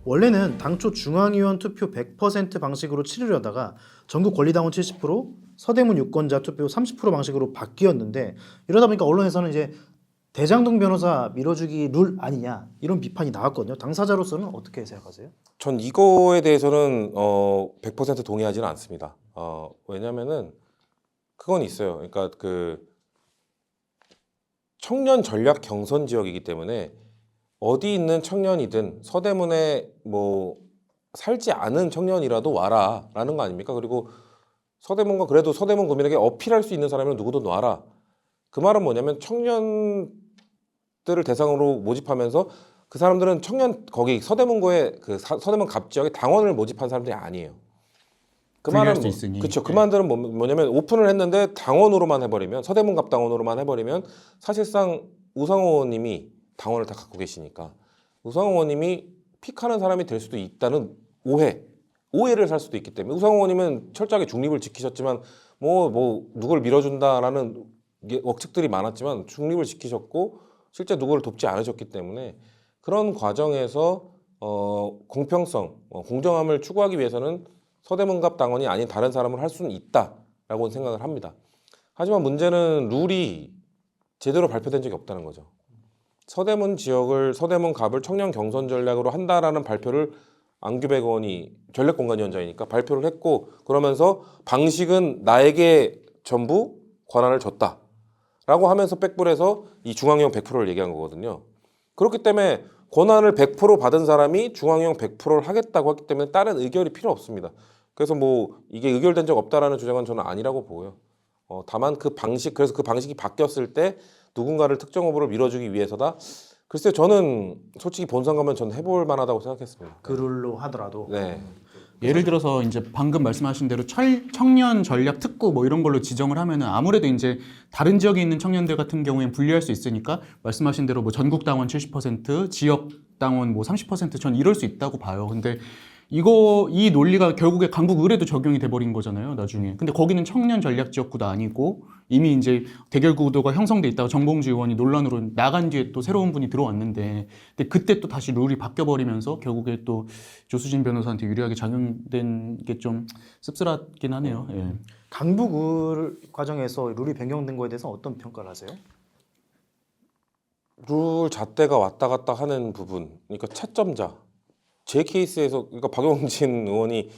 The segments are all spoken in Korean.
원래는 당초 중앙위원 투표 100% 방식으로 치르려다가 전국 권리당원 70%, 서대문 유권자 투표 30% 방식으로 바뀌었는데 이러다 보니까 언론에서는 이제 대장동 변호사 밀어주기 룰 아니냐 이런 비판이 나왔거든요. 당사자로서는 어떻게 생각하세요? 전 이거에 대해서는 100% 동의하지는 않습니다. 왜냐면은 그건 있어요. 그러니까 그 청년 전략 경선 지역이기 때문에 어디 있는 청년이든 서대문에 뭐 살지 않은 청년이라도 와라라는 거 아닙니까? 그리고 서대문과 그래도 서대문 구민에게 어필할 수 있는 사람은 누구든 와라. 그 말은 뭐냐면 청년들을 대상으로 모집하면서 그 사람들은 청년 거기 서대문구의 그 서대문 갑 지역에 당원을 모집한 사람들이 아니에요. 그 분리할 말은 수 있으니. 그렇죠. 그 말들은 뭐냐면 오픈을 했는데 당원으로만 해버리면 서대문 갑 당원으로만 해버리면 사실상 우상호 의원님이 당원을 다 갖고 계시니까 우상호 의원님이 픽하는 사람이 될 수도 있다는 오해를 살 수도 있기 때문에 우상호 의원님은 철저하게 중립을 지키셨지만 뭐 누구를 밀어준다라는 억측들이 많았지만 중립을 지키셨고 실제 누구를 돕지 않으셨기 때문에 그런 과정에서 공평성, 공정함을 추구하기 위해서는 서대문갑 당원이 아닌 다른 사람을 할 수는 있다라고 생각을 합니다. 하지만 문제는 룰이 제대로 발표된 적이 없다는 거죠. 서대문 지역을 서대문갑을 청년 경선 전략으로 한다라는 발표를 안규백 의원이 전략공관위원장이니까 발표를 했고 그러면서 방식은 나에게 전부 권한을 줬다라고 하면서 백불에서 이 중앙형 100%를 얘기한 거거든요. 그렇기 때문에 권한을 100% 받은 사람이 중앙형 100%를 하겠다고 했기 때문에 다른 의결이 필요 없습니다. 그래서 뭐 이게 의결된 적 없다라는 주장은 저는 아니라고 보고요. 다만 그래서 그 방식이 바뀌었을 때 누군가를 특정 후보를 밀어주기 위해서다. 글쎄요, 저는 솔직히 본선 가면 저는 해볼 만하다고 생각했습니다. 그 룰로 하더라도. 네. 예를 들어서 이제 방금 말씀하신 대로 청년 전략 특구 뭐 이런 걸로 지정을 하면은 아무래도 이제 다른 지역에 있는 청년들 같은 경우에는 분리할 수 있으니까 말씀하신 대로 뭐 전국 당원 70%, 지역 당원 뭐 30%전 이럴 수 있다고 봐요. 근데 이 논리가 결국에 강북 의뢰도 적용이 돼 버린 거잖아요, 나중에. 근데 거기는 청년 전략 지역구도 아니고 이미 이제 대결 구도가 형성돼 있다가 정봉주 의원이 논란으로 나간 뒤에 또 새로운 분이 들어왔는데 근데 그때 또 다시 룰이 바뀌어 버리면서 결국에 또 조수진 변호사한테 유리하게 작용된 게 좀 씁쓸하긴 하네요. 예. 강북 과정에서 룰이 변경된 거에 대해서 어떤 평가를 하세요? 룰 잣대가 왔다 갔다 하는 부분, 그러니까 채점자. 제 케이스에서 그러니까 박용진 의원이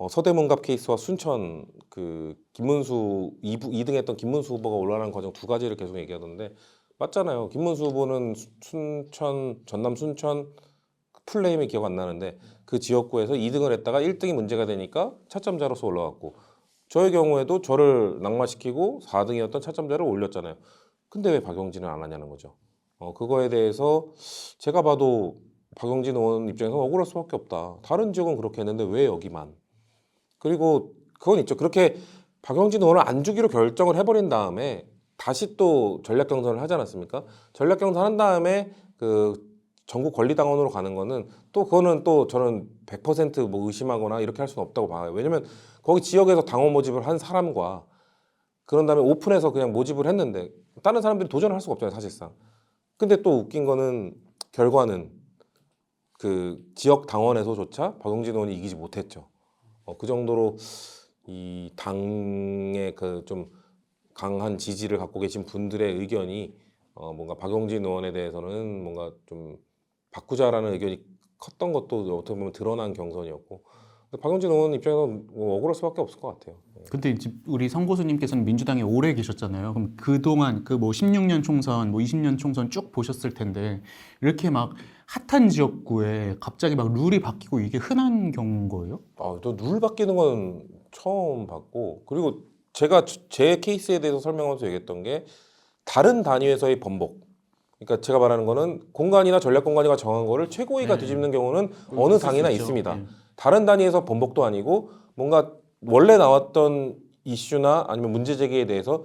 서대문갑 케이스와 순천 그 김문수 2등했던 김문수 후보가 올라가는 과정 두 가지를 계속 얘기하던데 맞잖아요. 김문수 후보는 순천 전남 순천 풀네임이 기억 안 나는데 그 지역구에서 2등을 했다가 1등이 문제가 되니까 차점자로서 올라갔고 저의 경우에도 저를 낙마시키고 4등이었던 차점자를 올렸잖아요. 근데 왜 박용진은 안 하냐는 거죠. 그거에 대해서 제가 봐도 박용진 의원 입장에서 억울할 수밖에 없다. 다른 지역은 그렇게 했는데 왜 여기만? 그리고 그건 있죠. 그렇게 박용진 의원을 안 주기로 결정을 해버린 다음에 다시 또 전략 경선을 하지 않았습니까? 전략 경선 한 다음에 그 전국 권리당원으로 가는 거는 또 그거는 또 저는 100%뭐 의심하거나 이렇게 할 수는 없다고 봐요. 왜냐면 거기 지역에서 당원 모집을 한 사람과 그런 다음에 오픈해서 그냥 모집을 했는데 다른 사람들이 도전을 할 수가 없잖아요, 사실상. 근데 또 웃긴 거는 결과는 그 지역 당원에서조차 박용진 의원이 이기지 못했죠. 그 정도로 이 당의 그 좀 강한 지지를 갖고 계신 분들의 의견이 뭔가 박용진 의원에 대해서는 뭔가 좀 바꾸자라는 의견이 컸던 것도 어떻게 보면 드러난 경선이었고 박용진 의원 입장에서 뭐 억울할 수밖에 없을 것 같아요. 근데 이제 우리 성고수님께서는 민주당에 오래 계셨잖아요. 그럼 그동안 그 뭐 16년 총선, 뭐 20년 총선 쭉 보셨을 텐데 이렇게 막 핫한 지역구에 갑자기 막 룰이 바뀌고 이게 흔한 경우인 거예요? 또룰 바뀌는 건 처음 봤고 그리고 제가 제 케이스에 대해서 설명하면서 얘기했던 게 다른 단위에서의 번복. 그러니까 제가 말하는 거는 공간이나 전략 공간이가 정한 거를 최고위가 네. 뒤집는 경우는 어느 있을 당이나 수 있죠. 있습니다. 네. 다른 단위에서 번복도 아니고 뭔가 원래 나왔던 이슈나 아니면 문제 제기에 대해서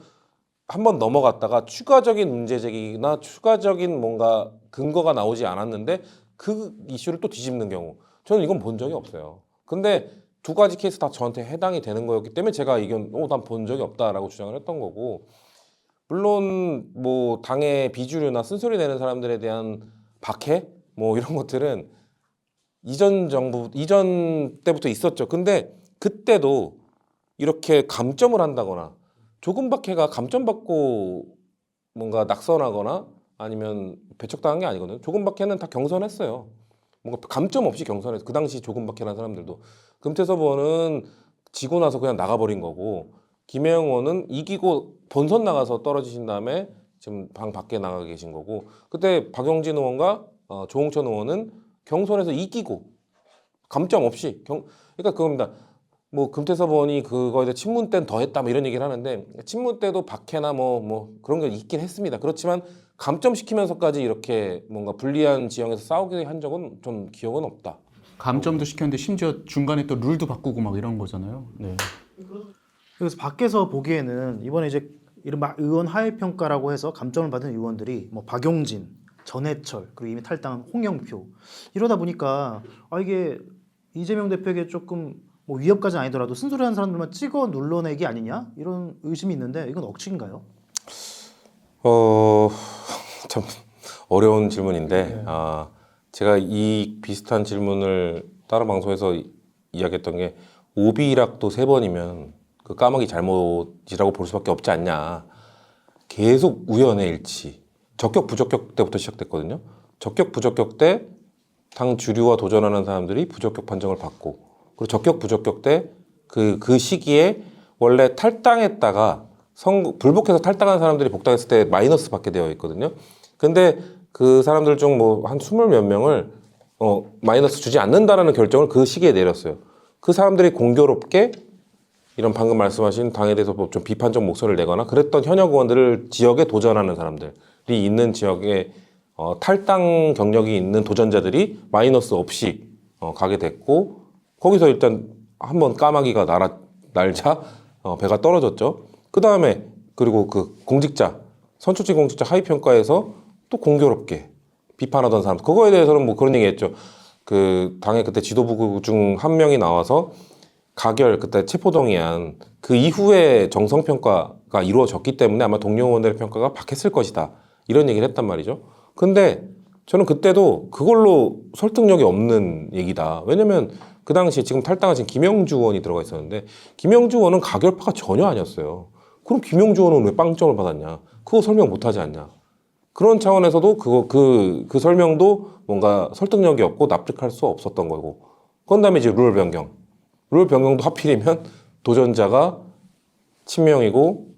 한번 넘어갔다가 추가적인 문제 제기나 추가적인 뭔가 근거가 나오지 않았는데 그 이슈를 또 뒤집는 경우 저는 이건 본 적이 없어요. 근데 두 가지 케이스 다 저한테 해당이 되는 거였기 때문에 제가 이건 난 본 적이 없다라고 주장을 했던 거고 물론 뭐 당의 비주류나 쓴소리 내는 사람들에 대한 박해 뭐 이런 것들은 이전 정부 이전 때부터 있었죠. 근데 그때도 이렇게 감점을 한다거나 조금박해가 감점 받고 뭔가 낙선하거나 아니면 배척당한 게 아니거든요. 조금박해는 다 경선했어요. 뭔가 감점 없이 경선했어. 그 당시 조금박해라는 사람들도. 금태섭 의원은 지고 나서 그냥 나가버린 거고 김혜영 의원은 이기고 본선 나가서 떨어지신 다음에 지금 방 밖에 나가 계신 거고 그때 박용진 의원과 조홍천 의원은 경선에서 이기고 감점 없이 그러니까 그겁니다. 뭐 금태섭 의원이 그거에 대해 친문 때는 더 했다 뭐 이런 얘기를 하는데 친문 때도 박해나 뭐 그런 게 있긴 했습니다. 그렇지만 감점시키면서까지 이렇게 뭔가 불리한 지형에서 싸우게 한 적은 좀 기억은 없다. 감점도 시켰는데 심지어 중간에 또 룰도 바꾸고 막 이런 거잖아요. 네. 그래서 밖에서 보기에는 이번에 이제 이른바 의원 하위 평가라고 해서 감점을 받은 의원들이 뭐 박용진, 전해철 그리고 이미 탈당한 홍영표 이러다 보니까 이게 이재명 대표에게 조금 뭐 위협까지는 아니더라도 쓴소리하는 사람들만 찍어 눌러내기 아니냐 이런 의심이 있는데 이건 억지인가요? 참 어려운 질문인데 제가 이 비슷한 질문을 다른 방송에서 이야기했던 게 오비락도 3번이면 그 까마귀 잘못이라고 볼 수밖에 없지 않냐. 계속 우연의 일치. 적격 부적격 때부터 시작됐거든요. 적격 부적격 때 당 주류와 도전하는 사람들이 부적격 판정을 받고 그리고 적격 부적격 때 그 시기에 원래 탈당했다가 불복해서 탈당한 사람들이 복당했을 때 마이너스 받게 되어 있거든요. 근데 그 사람들 중 뭐 한 20몇 명을 마이너스 주지 않는다라는 결정을 그 시기에 내렸어요. 그 사람들이 공교롭게 이런 방금 말씀하신 당에 대해서 좀 비판적 목소리를 내거나 그랬던 현역 의원들을 지역에 도전하는 사람들이 있는 지역에 탈당 경력이 있는 도전자들이 마이너스 없이 가게 됐고 거기서 일단 한번 까마귀가 날자 배가 떨어졌죠. 그 다음에 그리고 그 공직자 선출직 공직자 하위평가에서 또 공교롭게 비판하던 사람 그거에 대해서는 뭐 그런 얘기했죠. 그 당의 그때 지도부 중 한 명이 나와서 가결 그때 체포동의안 그 이후에 정성평가가 이루어졌기 때문에 아마 동료 의원들의 평가가 바뀌었을 것이다 이런 얘기를 했단 말이죠. 근데 저는 그때도 그걸로 설득력이 없는 얘기다. 왜냐면 그 당시에 지금 탈당하신 김영주 의원이 들어가 있었는데 김영주 의원은 가결파가 전혀 아니었어요. 그럼 김영주 의원은 왜 빵점을 받았냐? 그거 설명 못하지 않냐? 그런 차원에서도 그 설명도 뭔가 설득력이 없고 납득할 수 없었던 거고. 그런 다음에 이제 룰 변경. 룰 변경도 하필이면 도전자가 친명이고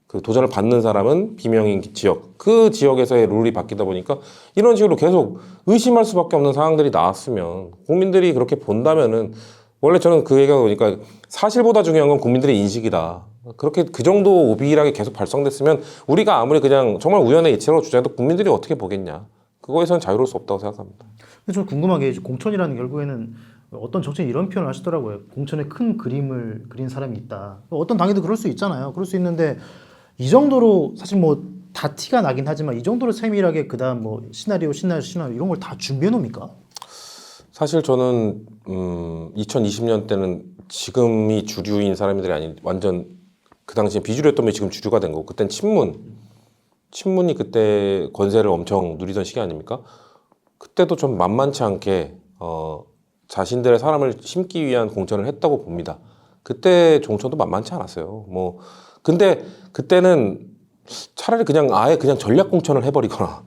그 도전을 받는 사람은 비명인 지역. 그 지역에서의 룰이 바뀌다 보니까 이런 식으로 계속 의심할 수밖에 없는 상황들이 나왔으면 국민들이 그렇게 본다면은 원래 저는 그 얘기가 보니까 사실보다 중요한 건 국민들의 인식이다. 그렇게 그 정도 오비락이 계속 발성됐으면 우리가 아무리 그냥 정말 우연의 일치라고 주장해도 국민들이 어떻게 보겠냐. 그거에선 자유로울 수 없다고 생각합니다. 근데 좀 궁금한 게 공천이라는 게 결국에는 어떤 정치인 이런 표현을 하시더라고요. 공천에 큰 그림을 그린 사람이 있다. 어떤 당에도 그럴 수 있잖아요. 그럴 수 있는데 이 정도로 사실 뭐 다 티가 나긴 하지만 이 정도로 세밀하게 그다음 뭐 시나리오 이런 걸 다 준비해 놓습니까? 사실 저는 2020년 때는 지금이 주류인 사람들이 아닌 완전 그 당시에 비주류였던 분이 지금 주류가 된 거고 그땐 친문이 그때 권세를 엄청 누리던 시기 아닙니까? 그때도 좀 만만치 않게 자신들의 사람을 심기 위한 공천을 했다고 봅니다. 그때 공천도 만만치 않았어요. 뭐 근데 그때는 차라리 아예 그냥 전략 공천을 해버리거나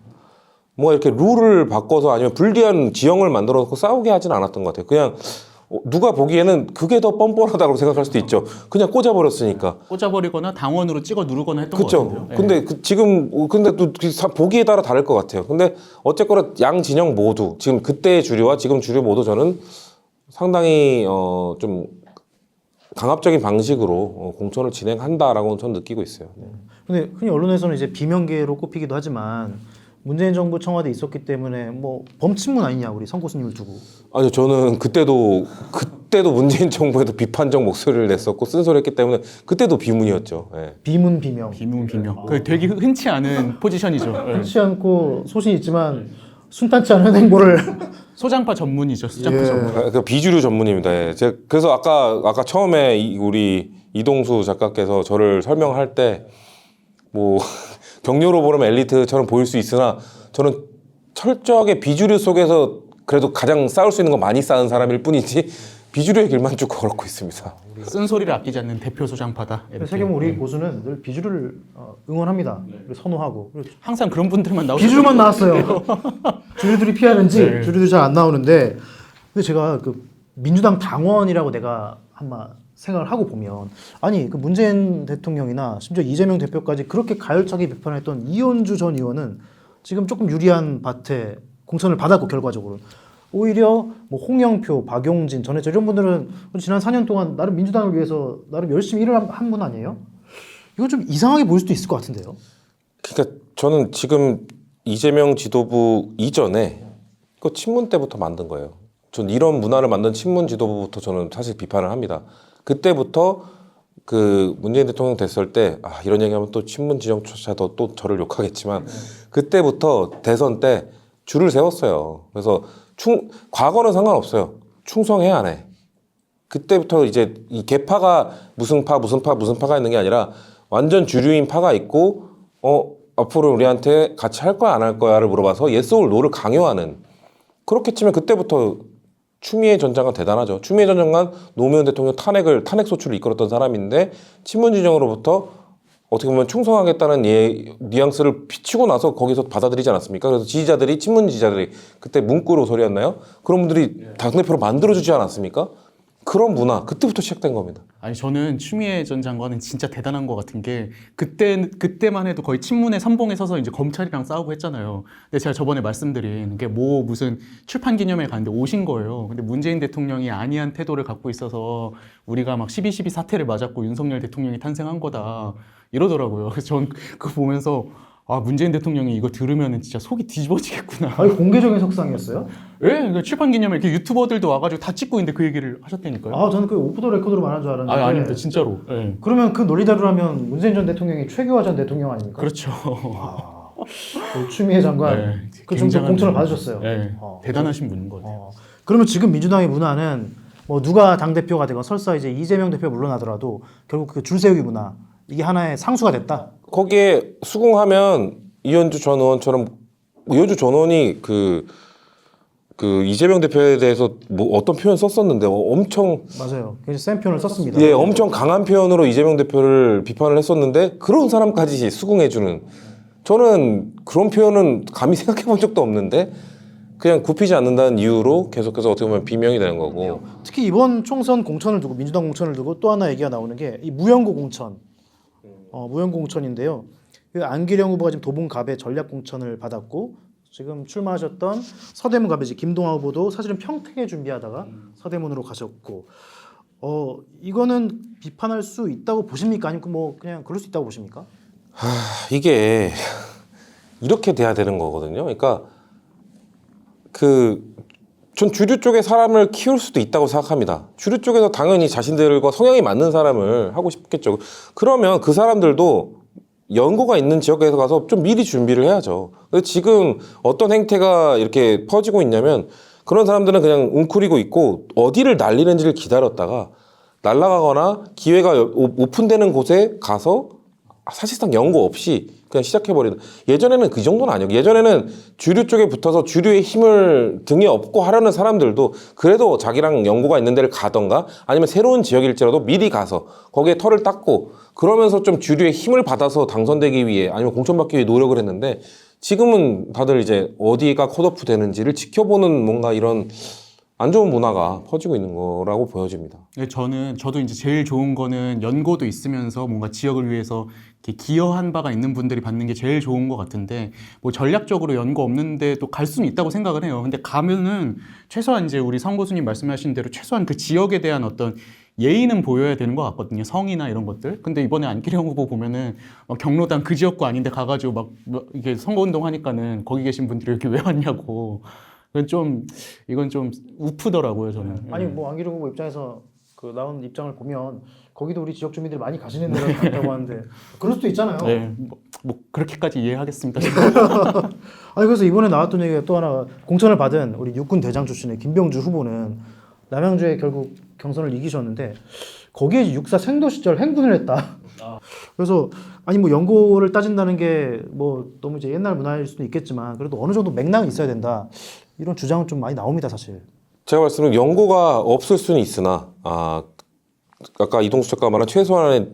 뭐 이렇게 룰을 바꿔서 아니면 불리한 지형을 만들어 놓고 싸우게 하진 않았던 것 같아요. 그냥 누가 보기에는 그게 더 뻔뻔하다고 생각할 수도 있죠. 그냥 꽂아버렸으니까. 꽂아버리거나 당원으로 찍어 누르거나 했던 것 그렇죠. 같은데요. 근데 근데 또 보기에 따라 다를 것 같아요. 근데 어쨌거나 양 진영 모두 지금 그때의 주류와 지금 주류 모두 저는 상당히 좀 강압적인 방식으로 공천을 진행한다라고 저는 느끼고 있어요. 네. 근데 흔히 언론에서는 이제 비명계로 꼽히기도 하지만 문재인 정부 청와대에 있었기 때문에 뭐 범친문 아니냐 우리 선고수님을 두고. 아니요, 저는 그때도 문재인 정부에도 비판적 목소리를 냈었고 쓴소리했기 때문에 그때도 비문이었죠. 예. 비문 비명. 비명. 그 되게 흔치 않은 포지션이죠. 예. 흔치 않고 소신이 있지만 순탄치 않은 행보를 소장파 전문이죠. 소장파 예. 전문. 그 비주류 전문입니다. 예. 제가 그래서 아까 처음에 우리 이동수 작가께서 저를 설명할 때 뭐 격려로 보면 엘리트처럼 보일 수 있으나 저는 철저하게 비주류 속에서 그래도 가장 싸울 수 있는 건 많이 쌓은 사람일 뿐이지 비주류의 길만 쭉 걸었고 있습니다. 쓴소리를 아끼지 않는 대표 소장파다. 이렇게. 세계보면 우리 고수는 늘 비주류를 응원합니다. 그리고 선호하고. 그리고 항상 그런 분들만 나오죠. 비주류만 나왔어요. 주류들이 피하는지 네. 주류들이 잘 안 나오는데, 근데 제가 그 민주당 당원이라고 내가 한번 생각을 하고 보면, 아니 그 문재인 대통령이나 심지어 이재명 대표까지 그렇게 가열차게 비판했던 이현주 전 의원은 지금 조금 유리한 밭에 공천을 받았고, 결과적으로 오히려 뭐 홍영표, 박용진, 전해철 이런 분들은 지난 4년 동안 나름 민주당을 위해서 나름 열심히 일을 한 분 아니에요? 이거 좀 이상하게 보일 수도 있을 것 같은데요. 그러니까 저는 지금 이재명 지도부 이전에 그 친문 때부터 만든 거예요. 전 이런 문화를 만든 친문 지도부부터 저는 사실 비판을 합니다. 그때부터 그 문재인 대통령 됐을 때 이런 얘기하면 또 친문 지정초차도 또 저를 욕하겠지만 그때부터 대선 때 줄을 세웠어요. 그래서 과거는 상관없어요. 충성해 안 해. 그때부터 이제 이 개파가 무슨 파가 있는 게 아니라 완전 주류인 파가 있고 앞으로 우리한테 같이 할 거야 안 할 거야를 물어봐서 yes or no를 강요하는, 그렇게 치면 그때부터 추미애 전 장관 대단하죠. 추미애 전 장관 노무현 대통령 탄핵 소추를 이끌었던 사람인데 친문 진영으로부터 어떻게 보면 충성하겠다는 뉘앙스를 비치고 나서 거기서 받아들이지 않았습니까? 그래서 친문 지지자들이 그때 문구로 소리였나요? 그런 분들이 당대표로 만들어주지 않았습니까? 그런 문화 그때부터 시작된 겁니다. 아니 저는 추미애 전 장관은 진짜 대단한 것 같은 게 그때만 해도 거의 친문의 선봉에 서서 이제 검찰이랑 싸우고 했잖아요. 근데 제가 저번에 말씀드린 게 무슨 출판 기념회 갔는데 오신 거예요. 근데 문재인 대통령이 안이한 태도를 갖고 있어서 우리가 막 12.12 사태를 맞았고 윤석열 대통령이 탄생한 거다 이러더라고요. 그래서 전 그거 보면서 문재인 대통령이 이거 들으면 진짜 속이 뒤집어지겠구나. 아니 공개적인 석상이었어요? 예, 그러니까 출판 기념회 이렇게 유튜버들도 와가지고 다 찍고 있는데 그 얘기를 하셨다니까요. 저는 그 오프 더 레코드로 말한 줄 알았는데. 아닙니다, 진짜로. 예. 그러면 그 논리대로라면 문재인 전 대통령이 최규하 전 대통령 아닙니까? 그렇죠. 그 추미애 장관 네, 그 정도 굉장한 공천을 분이죠. 받으셨어요. 네, 대단하신 분인 것 같아요. 그러면 지금 민주당의 문화는 뭐 누가 당 대표가 되건 설사 이제 이재명 대표 물러나더라도 결국 그 줄세우기 문화, 이게 하나의 상수가 됐다. 거기에 수긍하면 이현주 전 의원처럼, 이현주 전 의원이 그 이재명 대표에 대해서 뭐 어떤 표현 썼었는데 엄청 맞아요. 굉장히 센 표현을 썼습니다. 예, 엄청 강한 표현으로 이재명 대표를 비판을 했었는데 그런 사람까지 수긍해주는, 저는 그런 표현은 감히 생각해 본 적도 없는데 그냥 굽히지 않는다는 이유로 계속해서 어떻게 보면 비명이 되는 거고. 특히 이번 총선 공천을 두고, 민주당 공천을 두고 또 하나 얘기가 나오는 게 이 무연고 공천. 무연고 공천인데요. 그 안기령 후보가 지금 도봉갑에 전략 공천을 받았고, 지금 출마하셨던 서대문 갑에 김동아 후보도 사실은 평택에 준비하다가 서대문으로 가셨고, 이거는 비판할 수 있다고 보십니까? 아니면 뭐 그냥 그럴 수 있다고 보십니까? 이게 이렇게 돼야 되는 거거든요. 그러니까 전 주류 쪽에 사람을 키울 수도 있다고 생각합니다. 주류 쪽에서 당연히 자신들과 성향이 맞는 사람을 하고 싶겠죠. 그러면 그 사람들도 연고가 있는 지역에서 가서 좀 미리 준비를 해야죠. 근데 지금 어떤 행태가 이렇게 퍼지고 있냐면, 그런 사람들은 그냥 웅크리고 있고 어디를 날리는지를 기다렸다가 날아가거나 기회가 오픈되는 곳에 가서 사실상 연고 없이 그냥 시작해버리는. 예전에는 그 정도는 아니었고, 예전에는 주류 쪽에 붙어서 주류의 힘을 등에 업고 하려는 사람들도 그래도 자기랑 연고가 있는 데를 가던가 아니면 새로운 지역일지라도 미리 가서 거기에 털을 닦고 그러면서 좀 주류의 힘을 받아서 당선되기 위해 아니면 공천받기 위해 노력을 했는데, 지금은 다들 이제 어디가 컷오프 되는지를 지켜보는 뭔가 이런 안 좋은 문화가 퍼지고 있는 거라고 보여집니다. 네, 저도 이제 제일 좋은 거는 연고도 있으면서 뭔가 지역을 위해서 이렇게 기여한 바가 있는 분들이 받는 게 제일 좋은 것 같은데, 뭐 전략적으로 연고 없는데도 갈 수는 있다고 생각을 해요. 근데 가면은 최소한 이제 우리 성 교수님 말씀하신 대로 최소한 그 지역에 대한 어떤 예의는 보여야 되는 것 같거든요. 성이나 이런 것들. 근데 이번에 안기령 후보 보면은 경로당 그 지역구 아닌데 가가지고 막 이게 선거운동 하니까는 거기 계신 분들이 여기 왜 왔냐고. 이건 좀 우프더라고요, 저는. 아니 뭐 안기령 후보 입장에서 그 나온 입장을 보면 거기도 우리 지역 주민들이 많이 가시는 데가 같다고 하는데 그럴 수도 있잖아요. 네, 뭐 그렇게까지 이해하겠습니다. 아니 그래서 이번에 나왔던 얘기가 또 하나, 공천을 받은 우리 육군 대장 출신의 김병주 후보는 남양주에 결국 경선을 이기셨는데 거기에 육사 생도 시절 행군을 했다. 그래서 아니 뭐 연고를 따진다는 게 뭐 너무 이제 옛날 문화일 수도 있겠지만 그래도 어느 정도 맥락은 있어야 된다. 이런 주장은 좀 많이 나옵니다, 사실. 제가 말씀드린 연고가 없을 수는 있으나 아까 이동수 작가가 말한 최소한의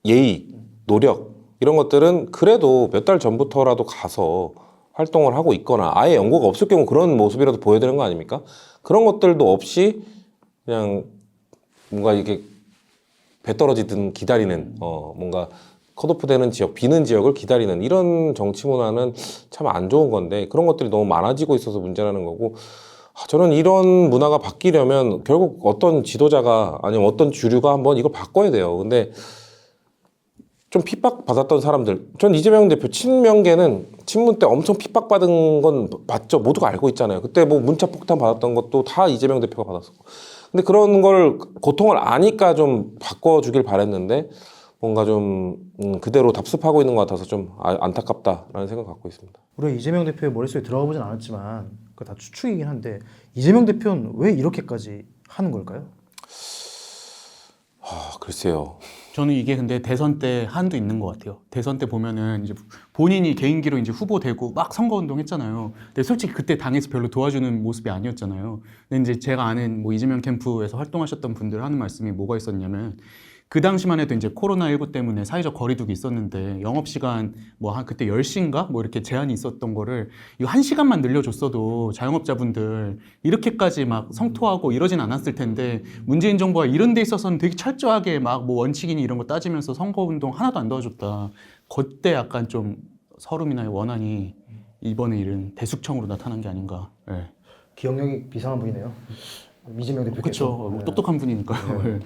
예의, 노력 이런 것들은 그래도 몇 달 전부터라도 가서 활동을 하고 있거나 아예 연고가 없을 경우 그런 모습이라도 보여야 되는 거 아닙니까? 그런 것들도 없이 그냥 뭔가 이게 배 떨어지든 기다리는 뭔가 컷오프 되는 지역, 비는 지역을 기다리는 이런 정치 문화는 참 안 좋은 건데 그런 것들이 너무 많아지고 있어서 문제라는 거고 저는 이런 문화가 바뀌려면 결국 어떤 지도자가 아니면 어떤 주류가 한번 이걸 바꿔야 돼요. 근데 좀 핍박받았던 사람들 전 이재명 대표 친명계는 친문 때 엄청 핍박받은 건 맞죠. 모두가 알고 있잖아요. 그때 뭐 문자 폭탄 받았던 것도 다 이재명 대표가 받았었고 근데 그런 걸 고통을 아니까 좀 바꿔주길 바랬는데 뭔가 좀 그대로 답습하고 있는 것 같아서 좀 안타깝다라는 생각 갖고 있습니다. 우리가 이재명 대표의 머릿속에 들어가 보진 않았지만 그거 다 추측이긴 한데 이재명 대표는 왜 이렇게까지 하는 걸까요? 글쎄요. 저는 이게 근데 대선 때 한도 있는 것 같아요. 대선 때 보면은 이제 본인이 개인기로 이제 후보 되고 막 선거운동 했잖아요. 근데 솔직히 그때 당에서 별로 도와주는 모습이 아니었잖아요. 근데 이제 제가 아는 뭐 이재명 캠프에서 활동하셨던 분들 하는 말씀이 뭐가 있었냐면 그 당시만 해도 이제 코로나19 때문에 사회적 거리두기 있었는데 영업시간 뭐 한 그때 10시인가? 뭐 이렇게 제한이 있었던 거를 이거 1시간만 늘려줬어도 자영업자분들 이렇게까지 막 성토하고 이러진 않았을 텐데 문재인 정부가 이런 데 있어서는 되게 철저하게 막 뭐 원칙이니 이런 거 따지면서 선거운동 하나도 안 도와줬다. 그때 약간 좀 서름이나 원한이 이번에 이런 대숙청으로 나타난 게 아닌가. 네. 기억력이 비상한 분이네요. 이재명 대표께서. 그렇죠. 똑똑한 분이니까요. 네.